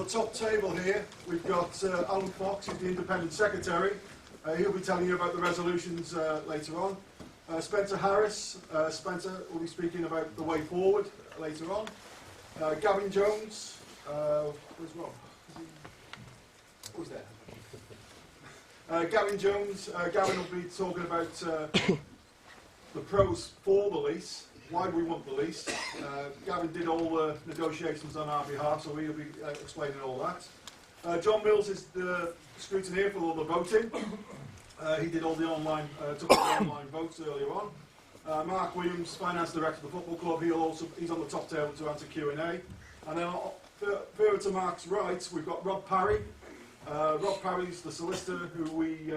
top table here, we've got Alan Fox, who's the Independent Secretary. He'll be telling you about the resolutions later on. Spencer Harris, Spencer will be speaking about the way forward later on. Gavin Jones, where's Rob? Who's there? Gavin Jones, Gavin will be talking about the pros for the lease, why we want the lease. Gavin did all the negotiations on our behalf, so he'll be explaining all that. John Mills is the scrutineer for all the voting. He did all the online, took all the online votes earlier on. Mark Williams, Finance Director of the Football Club, he's on the top table to answer Q&A. And then further to Mark's right, we've got Rob Parry. Rob Parry's the solicitor who we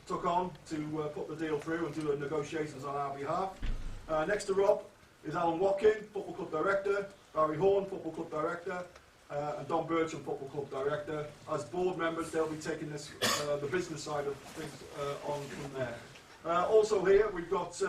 took on to put the deal through and do the negotiations on our behalf. Next to Rob is Alan Watkin, Football Club Director, Barry Horn, Football Club Director, and Don Bertram, Football Club Director. As board members, they'll be taking this, the business side of things on from there. Also here, we've got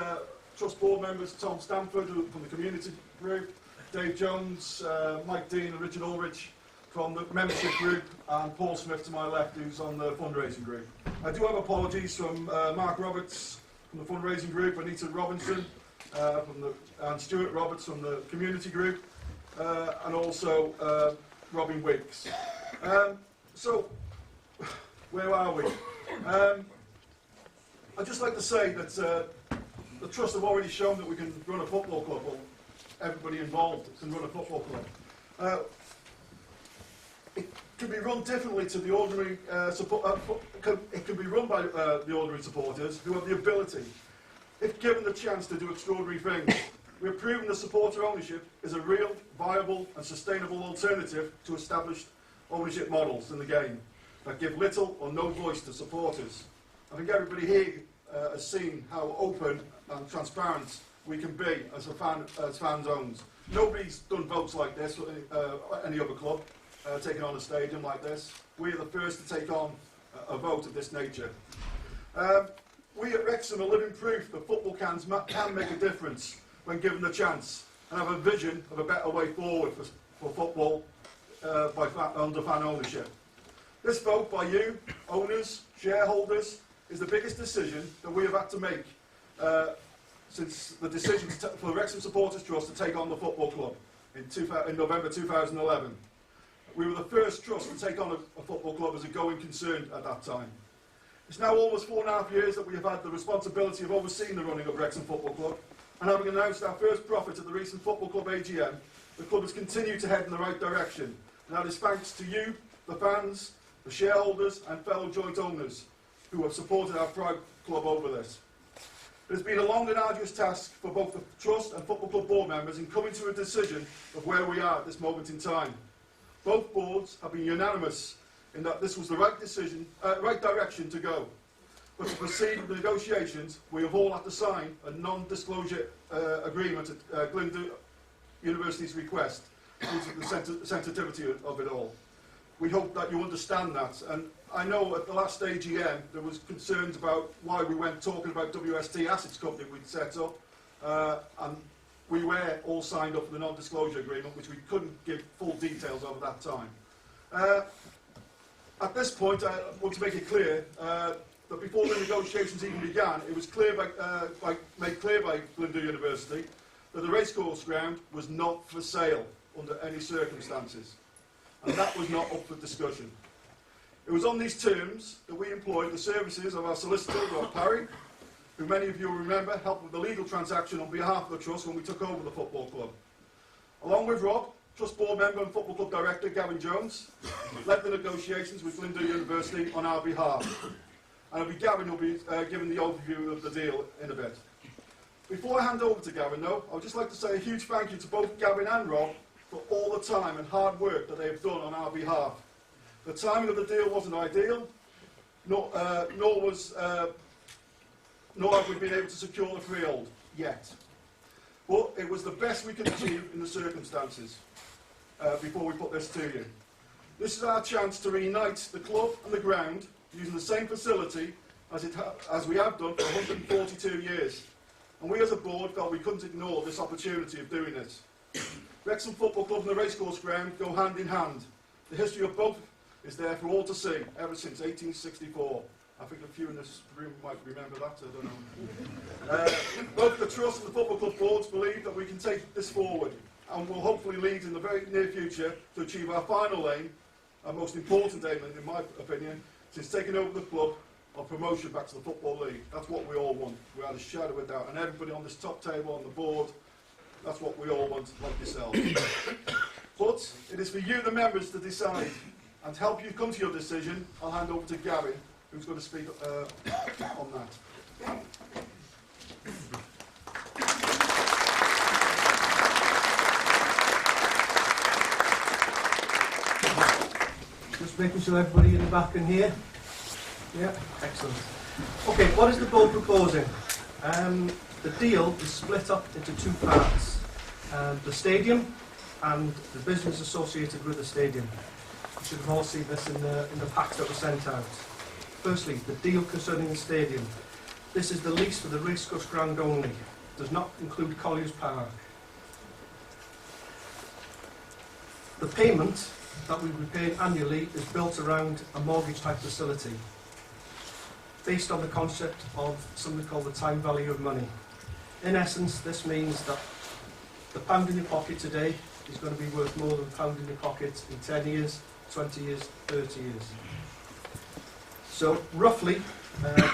Trust Board members, Tom Stamford from the Community Group, Dave Jones, Mike Dean and Richard Ulrich from the Membership Group, and Paul Smith to my left, who's on the Fundraising Group. I do have apologies from Mark Roberts from the Fundraising Group, Anita Robinson, and Stuart Roberts from the Community Group, and also Robin Wiggs. So, where are we? I'd just like to say that the Trust have already shown that we can run a football club, or everybody involved can run a football club. It can be run differently to the ordinary support. It can be run by the ordinary supporters who have the ability, if given the chance, to do extraordinary things. We have proven that supporter ownership is a real, viable and sustainable alternative to established ownership models in the game that give little or no voice to supporters. I think everybody here has seen how open and transparent we can be as fans owned. Nobody's done votes like this for any other club, taking on a stadium like this. We are the first to take on a vote of this nature. We at Wrexham are living proof that football can make a difference when given the chance, and have a vision of a better way forward for football under fan ownership. This vote by you, owners, shareholders, is the biggest decision that we have had to make since the decision for the Wrexham Supporters Trust to take on the football club in November 2011. We were the first trust to take on a football club as a going concern at that time. It's now almost 4.5 years that we have had the responsibility of overseeing the running of Wrexham Football Club, and having announced our first profit at the recent Football Club AGM, the club has continued to head in the right direction, and that is thanks to you, the fans, the shareholders and fellow joint owners who have supported our proud club over this. It has been a long and arduous task for both the Trust and Football Club board members in coming to a decision of where we are at this moment in time. Both boards have been unanimous in that this was the right decision, right direction to go. But to proceed with the negotiations, we have all had to sign a non-disclosure agreement at Glyndŵr University's request due to the sensitivity of it all. We hope that you understand that. And I know at the last AGM there was concerns about why we went talking about WST Assets Company we'd set up, and we were all signed up for the non-disclosure agreement, which we couldn't give full details of at that time. At this point, I want to make it clear that before the negotiations even began, it was made clear by Glyndŵr University that the Racecourse ground was not for sale under any circumstances, and that was not up for discussion. It was on these terms that we employed the services of our solicitor, Rob Parry, who many of you will remember helped with the legal transaction on behalf of the Trust when we took over the football club. Along with Rob, Trust board member and Football Club Director Gavin Jones led the negotiations with Glyndŵr University on our behalf. And Gavin will be giving the overview of the deal in a bit. Before I hand over to Gavin, though, I would just like to say a huge thank you to both Gavin and Rob for all the time and hard work that they have done on our behalf. The timing of the deal wasn't ideal, nor have we been able to secure the freehold yet. But it was the best we could achieve in the circumstances before we put this to you. This is our chance to reunite the club and the ground using the same facility as we have done for 142 years. And we as a board felt we couldn't ignore this opportunity of doing this. Wrexham Football Club and the Racecourse ground go hand in hand. The history of both is there for all to see, ever since 1864. I think a few in this room might remember that, I don't know. Both the Trust and the Football Club boards believe that we can take this forward and will hopefully lead in the very near future to achieve our final aim, our most important aim in my opinion, since taking over the club, of promotion back to the Football League. That's what we all want, without a shadow of a doubt. And everybody on this top table, on the board, that's what we all want, like yourselves. But it is for you, the members, to decide. And to help you come to your decision, I'll hand over to Gavin, who's going to speak on that. Just making sure everybody in the back can hear. Yeah, excellent. Okay, what is the board proposing? The deal is split up into two parts. The stadium and the business associated with the stadium. You should have all seen this in the packs that were sent out. Firstly, the deal concerning the stadium. This is the lease for the Racecourse ground only. Does not include Collier's Park. The payment that we will be paying annually is built around a mortgage type facility, based on the concept of something called the time value of money. In essence, this means that the pound in your pocket today is going to be worth more than the pound in your pocket in 10 years, 20 years, 30 years. So roughly,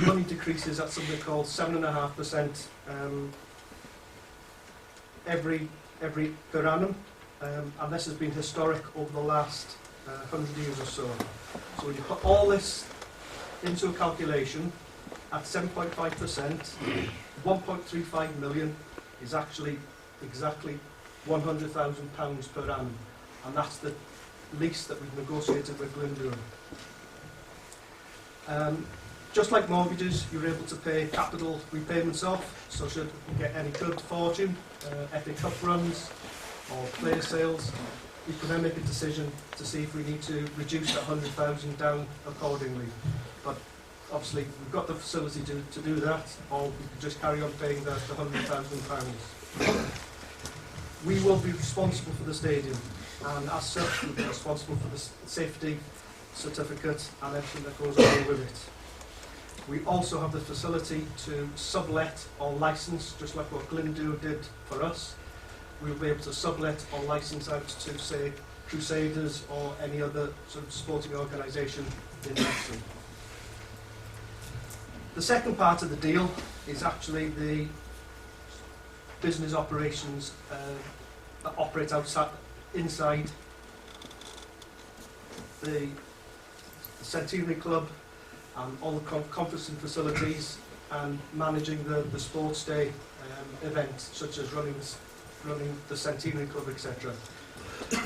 money decreases at something called 7.5% every per annum, and this has been historic over the last 100 years or so. So when you put all this into a calculation, at 7.5%, 1.35 million is actually exactly £100,000 per annum, and that's the lease that we've negotiated with Glyndŵr. Just like mortgages, you're able to pay capital repayments off, so should we get any good fortune, FA Cup runs or player sales, we can then make a decision to see if we need to reduce that 100,000 down accordingly. But obviously we've got the facility to do that, or we can just carry on paying the £100,000. We will be responsible for the stadium, and as such we'll be responsible for the safety certificate and everything that goes along with it. We also have the facility to sublet or license, just like what Glyndŵr did for us. We'll be able to sublet or license out to, say, Crusaders or any other sort of sporting organisation in Wrexham. The second part of the deal is actually the business operations that operate inside the Centenary Club and all the conferencing facilities, and managing the sports day events, such as running the Centenary Club, etc.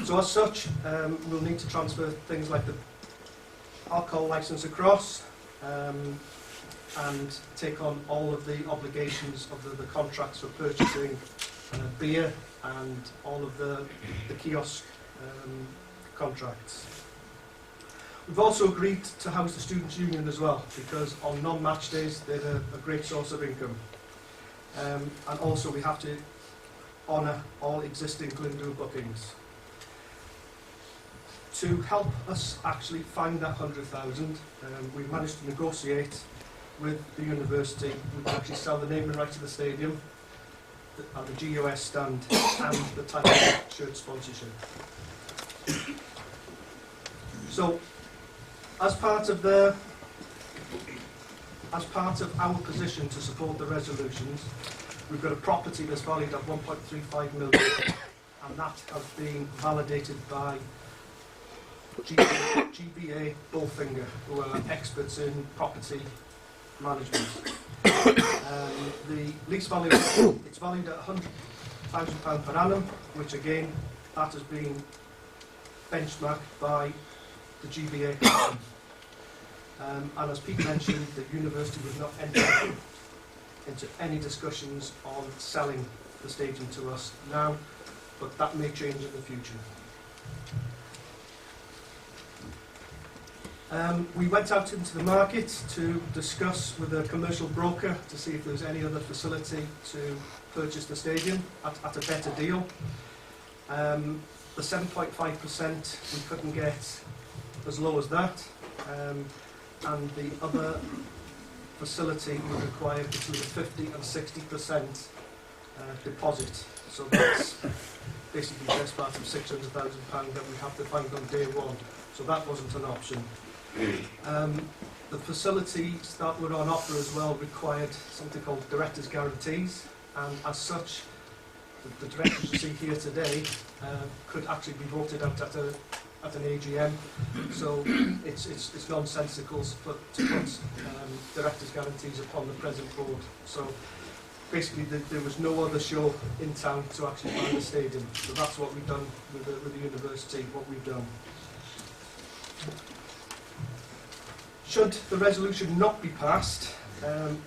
So as such, we'll need to transfer things like the alcohol licence across, and take on all of the obligations of the contracts for purchasing beer and all of the kiosk contracts. We've also agreed to house the Students' Union as well, because on non-match days they're a great source of income. And also we have to honour all existing Glyndŵr bookings. To help us actually find that 100,000, we've managed to negotiate with the university. We can actually sell the naming rights to the stadium, and the GOS stand, and the title shirt sponsorship. So, as part of our position to support the resolutions, we've got a property that's valued at 1.35 million, and that has been validated by GBA Bullfinger, who are experts in property management. The lease value, it's valued at £100,000 per annum, which again, that has been benchmarked by the GBA company. And as Pete mentioned, the university was not entering into any discussions on selling the stadium to us now, but that may change in the future. We went out into the market to discuss with a commercial broker to see if there's any other facility to purchase the stadium at a better deal. The 7.5% we couldn't get as low as that, and the other facility would require between a 50 and 60% deposit. So that's basically the best part of £600,000 that we have to find on day one. So that wasn't an option. The facilities that were on offer as well required something called directors' guarantees, and as such, the directors you see here today could actually be voted out at an AGM. So it's nonsensical to put directors' guarantees upon the present board. So basically, there was no other show in town to actually buy the stadium. So that's what we've done with the university. What we've done. Should the resolution not be passed,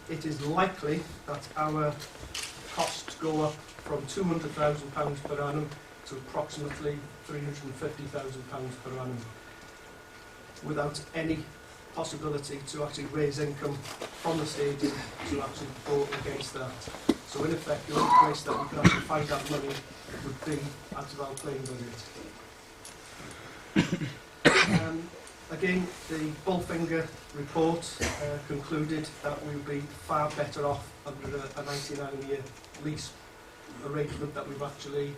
it is likely that our costs go up from £200,000 per annum to approximately £350,000 per annum, without any possibility to actually raise income from the stadium to actually go against that. So in effect, the only place that we can actually find that money would be out of our playing budget. Again, the Bullfinger report concluded that we would be far better off under a 99-year lease arrangement that we've actually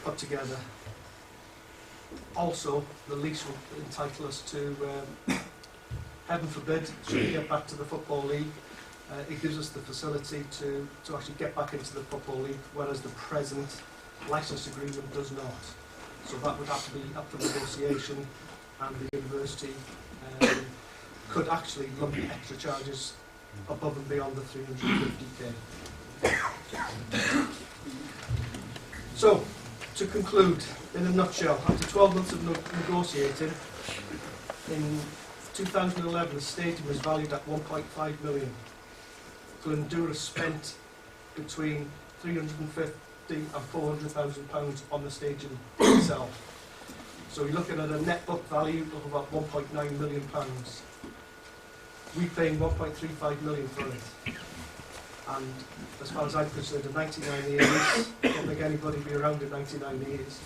put together. Also, the lease will entitle us to, heaven forbid, should we get back to the Football League, it gives us the facility to actually get back into the Football League, whereas the present licence agreement does not. So that would have to be up for negotiation, and the university could actually lump extra charges above and beyond the 350k. So, to conclude, in a nutshell, after 12 months of negotiating, in 2011 the stadium was valued at 1.5 million. Glendoura spent between 350 and £400,000 on the stadium itself. So you're looking at a net book value of about £1.9 million. We're paying 1.35 million for it. And as far as I'm concerned, a 99 years, I don't think anybody will be around in 99 years.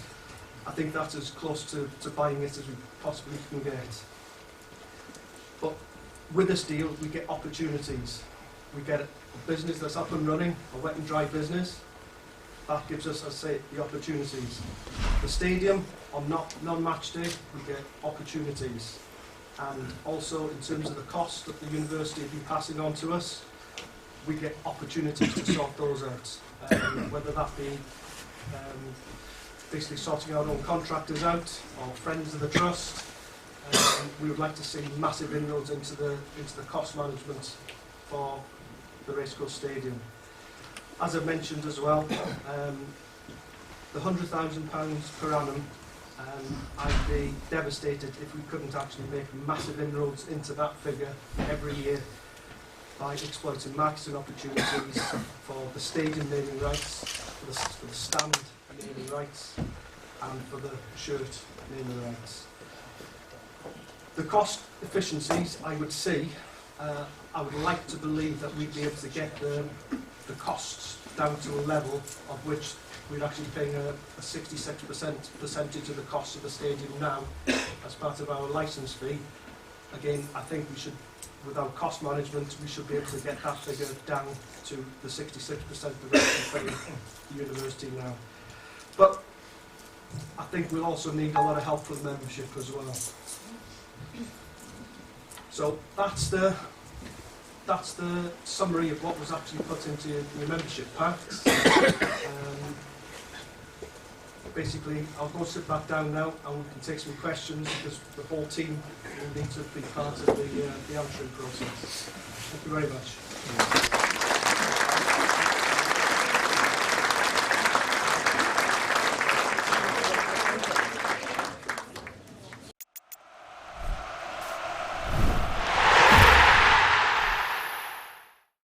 I think that's as close to buying it as we possibly can get. But with this deal, we get opportunities. We get a business that's up and running, a wet and dry business. That gives us, as I say, the opportunities. The stadium, on non-match day, we get opportunities. And also, in terms of the cost that the university have been passing on to us, we get opportunities to sort those out. Whether that be basically sorting our own contractors out, or friends of the trust. We would like to see massive inroads into the cost management for the Racecourse Stadium. As I mentioned as well, the £100,000 per annum, I'd be devastated if we couldn't actually make massive inroads into that figure every year by exploiting marketing opportunities for the stadium naming rights, for the stand naming rights, and for the shirt naming rights. The cost efficiencies I would see, I would like to believe that we'd be able to get the costs down to a level of which we're actually paying a 66% percentage of the cost of the stadium now as part of our licence fee. Again, I think we should, with our cost management, we should be able to get that figure down to the 66% that we're paying the university now. But I think we'll also need a lot of help from membership as well. So that's the summary of what was actually put into your membership packs. Basically, I'll go sit back down now and we can take some questions because the whole team will need to be part of the answering process. Thank you very much.